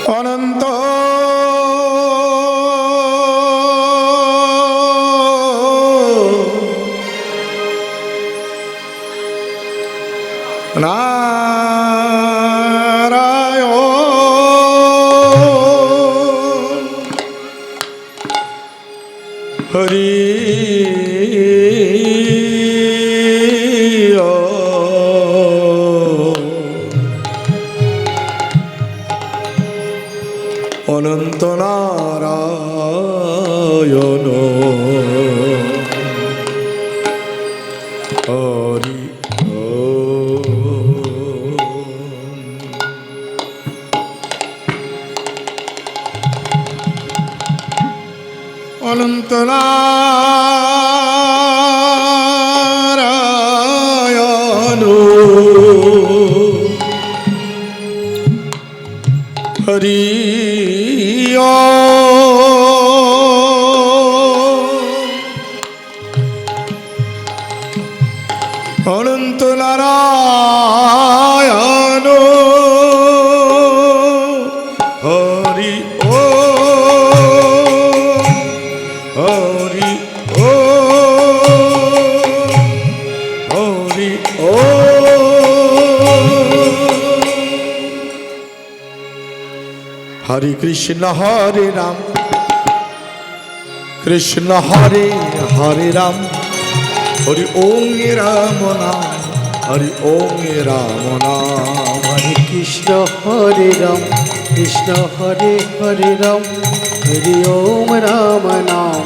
অনন্ত নারায়ণ হরি অনন্ত নারায়ণ হরি অনন্ত নারায়ণ হরি অনন্ত নারায়ণ হরি হরি হরি হরে কৃষ্ণ হরে রাম কৃষ্ণ হরে হরে রাম হরি ওম রাম নাম হরি ওম রাম নাম হরে কৃষ্ণ হরে রাম কৃষ্ণ হরে হরে রাম হরি ওম রাম নাম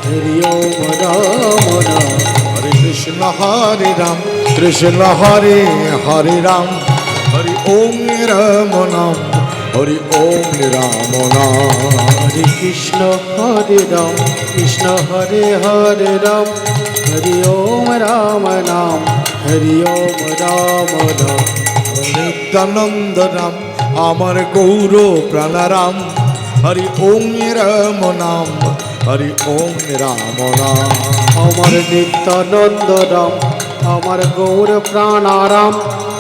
হরি ওম রাম নাম হরে কৃষ্ণ হরে রাম কৃষ্ণ হরে হরে রাম হরি ওম রাম নাম হরি ওম রাম নাম হরে কৃষ্ণ হরে রাম কৃষ্ণ হরে হরে রাম হরি ওম রাম নাম হরি ওম রাম নাম নিত্যানন্দ রাম আমার গৌর প্রাণারাম হরি ওম রাম নাম হরি ওম রাম নাম আমার নিত্যানন্দ রাম আমার গৌর প্রাণারাম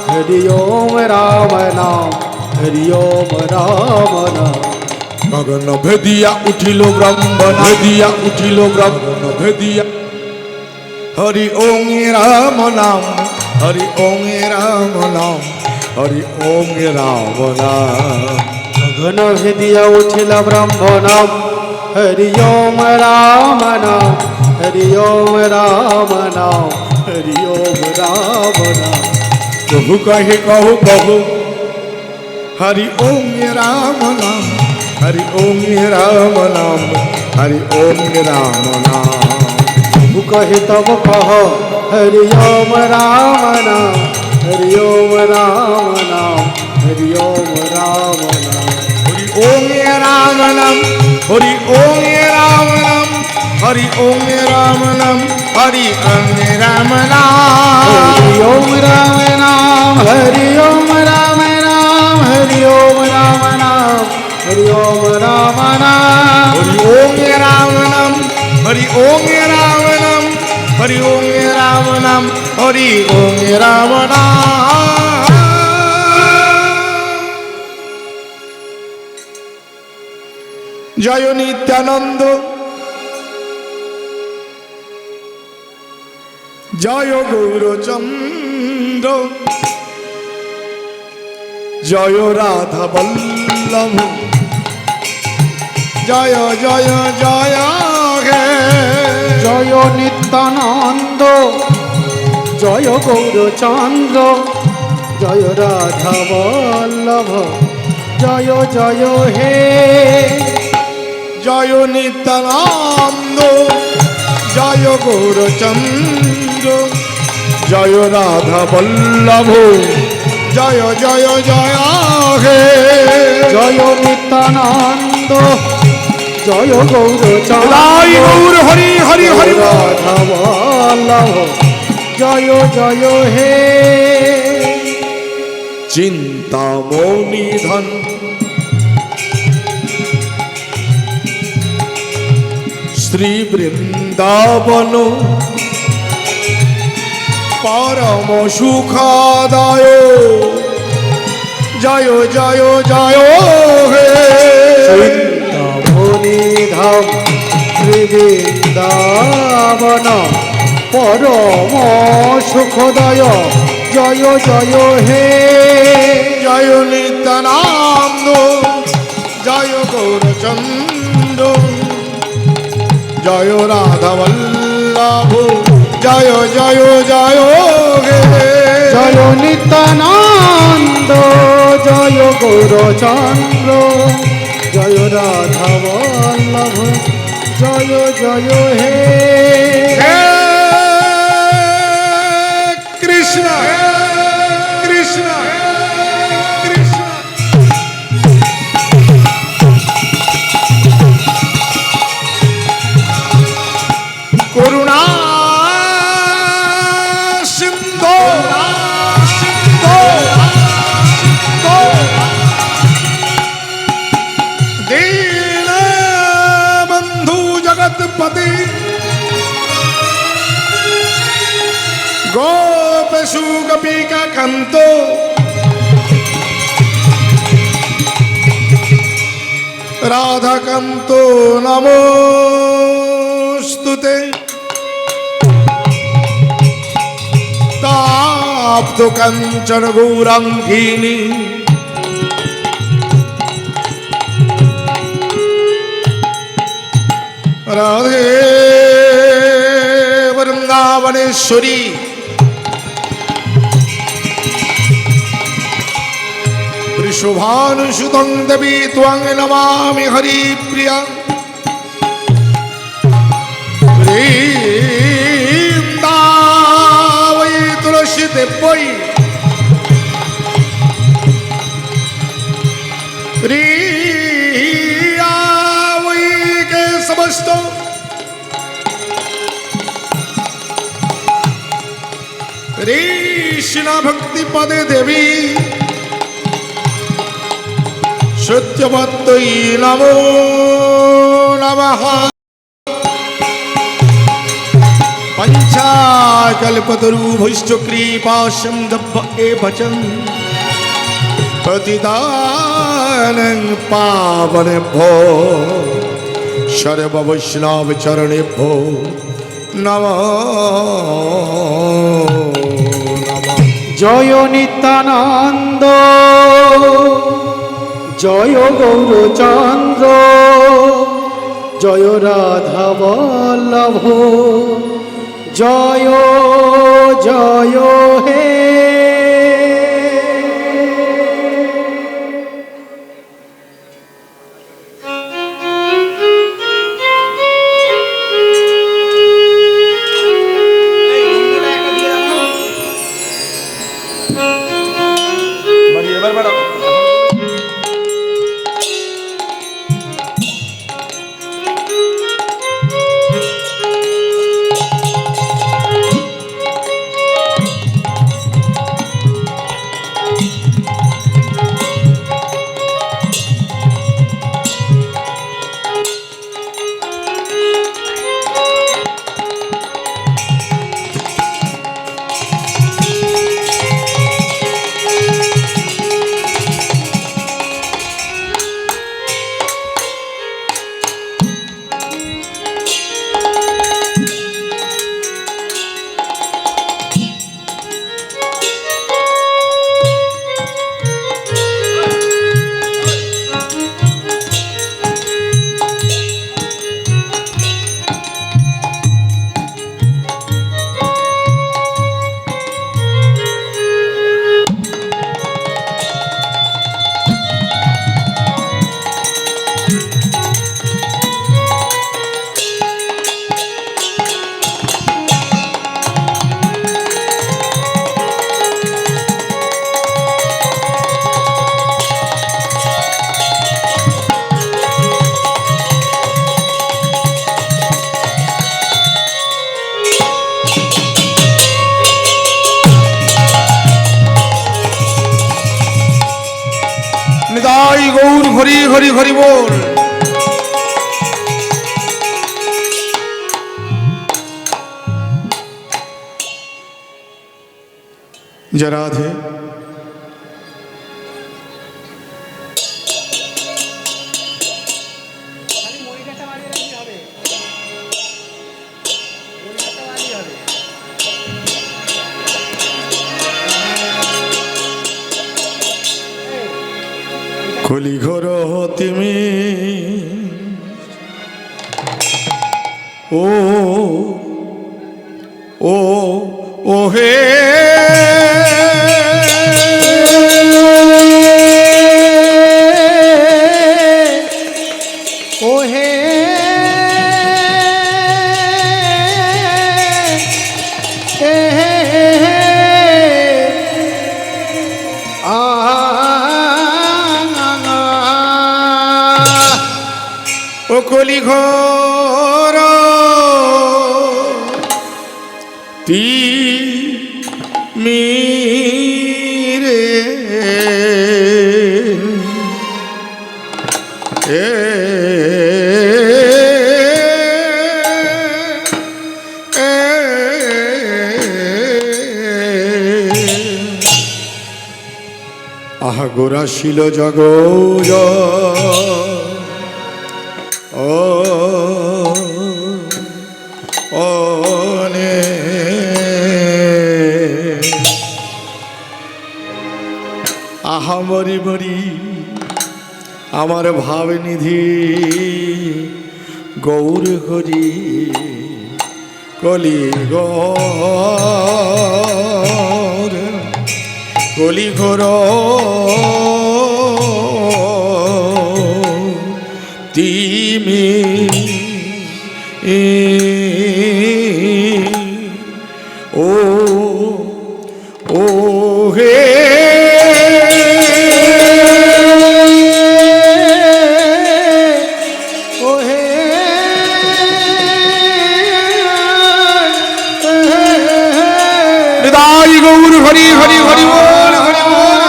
হরি ওম রাম নাম হরি ওম রাম নাম গগন ভেদিয়া উঠিল ব্রহ্মণ ভেদিয়া উঠিল ব্রহ্মণ ভেদিয়া হরি ওম রাম নাম হরি ওম রাম নাম হরি ওম রাম নাম গগন ভেদিয়া উঠিল ব্রহ্ম নাম হরি ওম রাম নাম হরি ওম রাম নাম হরি ওম রাম নাম প্রভু কহে কহু কহু হরি ওম রাম নাম হরি ওম রাম নাম হরি ওম রাম নাম প্রভু কহে তব কহ হরি ওম রাম নাম হরি ওম রাম নাম হরি ওম রাম নাম হরি ওম রাম নাম হরি ওম রাম নাম হরি ওম রাম নাম হরি ওম রাম নাম হরি ওম রাম নাম হরি ওম রাম নাম হরি ওম রাম নাম হরি ওম রাম নাম হরি ওম রাম নাম হরি ওম রাম নাম হরি ওম রাম নাম হরি ওম রাম নাম জয় নিত্যানন্দ জয় গৌরচন্দ্র জয় রাধা বল্লভ জয় জয় জয় হে জয় নিত্যানন্দ জয় গৌরচন্দ্র জয় রাধা বল্লভ জয় জয় হে জয় নিত্যানন্দ জয় গৌরচন্দ্র জয় রাধা বল্লভ জয় জয় জয় হে জয় নিত্যানন্দ জয় জয় গৌরচন্দ্র গৌর হরি হরি হরি রাধা বল্লভ জয় জয় হে চিন্তামণি ধন শ্রী বৃন্দাবন পরম সুখদায় জয় জয় জয় হে পরম সুখদয় জয় জয় হে জয় নিত্যানন্দ জয় গৌরচন্দ্র জয় রাধাবল্লভ জয় জয় জয় হে জয় নিত্যানন্দ জয় গৌরচন্দ্র জয় রাধা বল্লভ জয় জয় হে হে কৃষ্ণ কৃষ্ণ কৃষ্ণ করুণা সিন্ধু সিন্ধু সিন্ধু দীন বন্ধু জগৎপতি গোপেশু গোপিকা কান্ত রাধাকান্ত নমস্তুতে তাপ্ত কাঞ্চন গৌরাঙ্গিনী রাধে বৃন্দাবনেশ্বরী ঋষভানুসুতং দেবী ত্বং নমামি হরিপ্রিয়া বৃন্দাবৈ তুলসী দেবৈ প্রিয়াবৈ কেশবস্ত কৃষ্ণ ভক্তি পদে দেবী সত্যবত্যই নমো নমঃ পঞ্চাকল্পতরুভৈশ্চ কৃপা সিন্ধুভ্য এব চ পতিতানাং পাবনেভ্যো সর্ববৈষ্ণবচরণেভ্যো নমো নমঃ জয় নিত্যানন্দ জয় গৌরচন্দ্র জয় রাধা বল্লভ জয় জয় হে নিতাই গৌর হরি হরি হরি বল। জয় রাধে। কলি ঘোর তুমি ও ও ও হে ও হে ও কলি ঘোর রে আহা গোরা শিল জগ ও নে আহা মরি মরি আমার ভাবনিধি গৌর হরি কলি গৌর কলি ঘোর তিমি ও ও হে ও হে নিতাই গৌর হরি হরি হরি বল হরি বল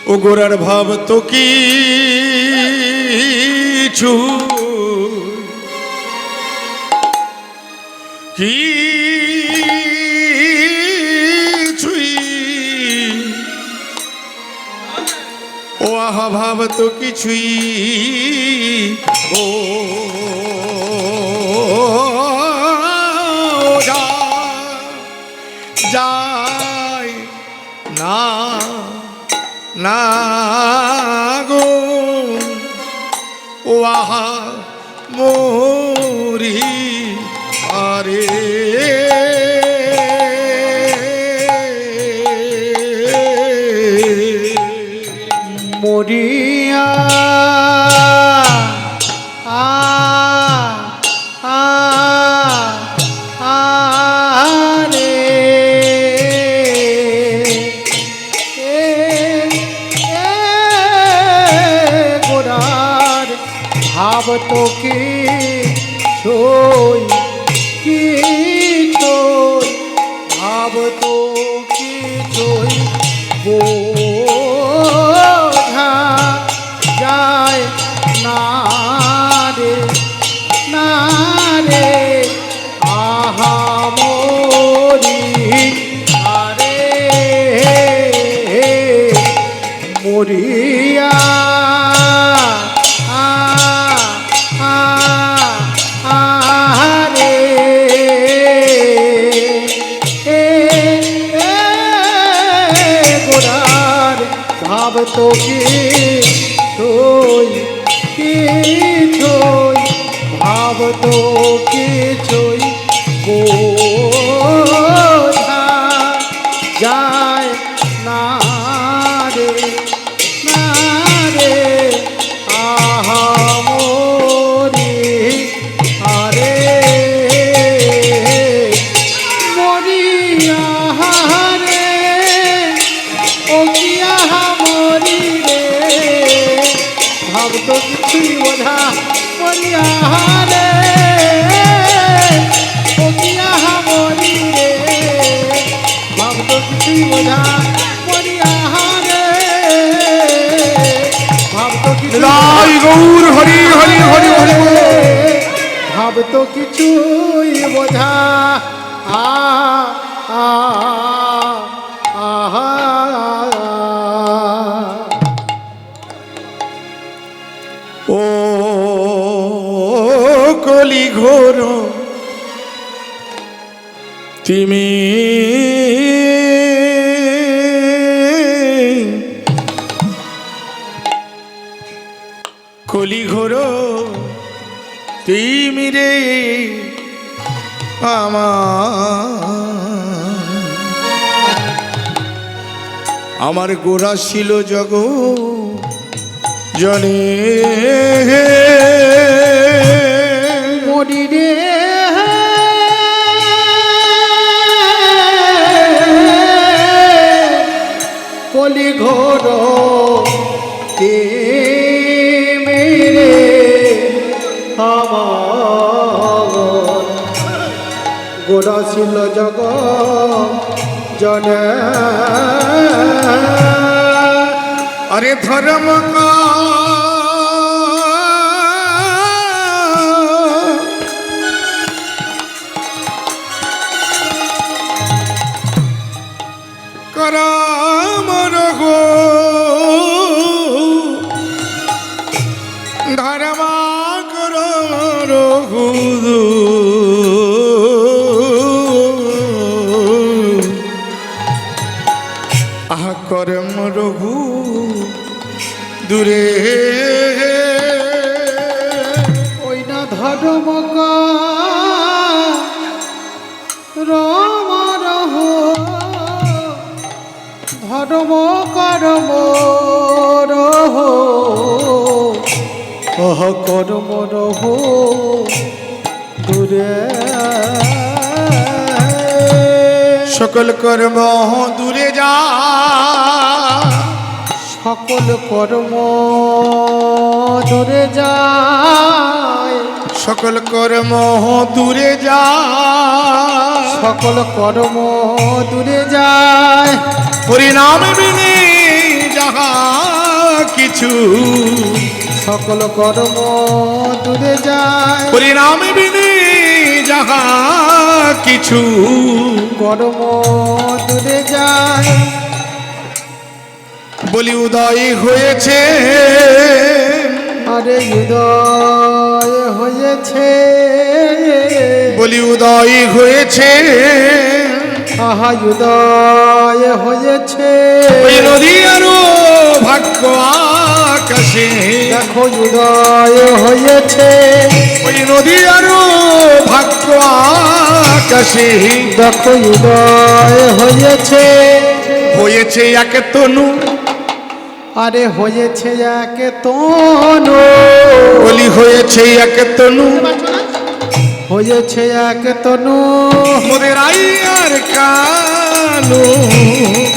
ও গোরার ভাব তো কি কিছুই ও আহা ভাব তো কিছুই ও যায় না না গো ও আহা মোরি আরে মরিয়া আ আ আরে গোরার ভাব তো কি ছই কি ছই ভাব তো কি ছই বোঝা যায় না রে না রে আহা মরি আরে মরিয়া আরে গোরার ভাব তো কি ছই কি ছই ভাব তো কি ছই বোঝা যায় না রে না রে আহা মরি আরে মরিয়া রে ও কি আহা মরি রে ভাব তো কিছুই বোঝা মরিয়া রে ও কি আহা মরি রে ভাব তো কিছুই বোঝা মরিয়া রে ভাব তো কিছু নিতাই গৌর হরি হরি হরি হরি বল ভাব তো কিছুই বোঝা আ আ আহা ও কলি ঘোর তিমি কলি ঘোর তিমিরে আমার গোড়া ছিল জগ জনে মরি রে কলি ঘোর মেরে আমার গোড়া ছিল জগ জনে अरे धर्म का कराम रघो धर्मा करो रघु आह कर्म रघु দূরে ওই না ধর্ম রম রহ ধর্ম করম রহ অহ করম রহ দূরে সকল কর্ম দূরে যা সকল কর্ম দূরে যায় সকল কর্ম দূরে যা সকল কর্ম দূরে যায় পরিণাম বিনে যাহা কিছু সকল কর্ম দূরে যায় পরিণাম বিনে যাহা কিছু কর্ম দূরে যায় বলি উদয় হয়েছে আরে হৃদয় হয়েছে বলি উদয় হয়েছে আহা হৃদয় হয়েছে ওই নদী আরো ভাগ্য আকাশে দেখো হৃদয় হয়েছে ওই নদী আরো ভাগ্য আকাশে দেখো হৃদয় হয়েছে হয়েছে এক তনু আরে হয়েছে এক তনু বলি হয়েছে এক তনু হয়েছে এক তনু মোদের আইয়ার কানু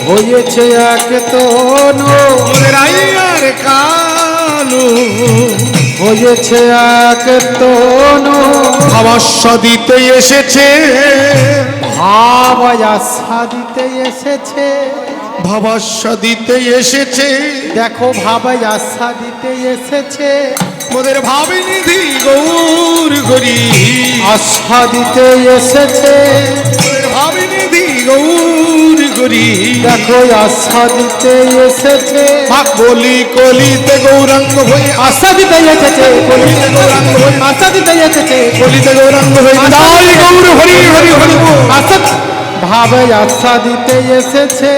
হয়েছে এক তনু মোদের আইয়ার কানু হয়েছে এক তনু অবশ্য দিতে এসেছে ভাব আশা দিতে এসেছে ভবস্য দিতে এসেছে দেখো ভাবাই আশা দিতে এসেছে মোদের ভাবিনিধি গৌর হরি আশা দিতে এসেছে মোদের ভাবিনিধি গৌর হরি দেখো আশা দিতে এসেছে ভাগ বলি কলিতে গৌরাঙ্গ হয়ে আশা দিতে এসেছে কলিতে গৌরাঙ্গ হয়ে আশা দিতে এসেছে কলিতে গৌরাঙ্গ হয়ে জয় গৌর হরি হরি হরি বল। আশা ভাবে আশা দিতে এসেছে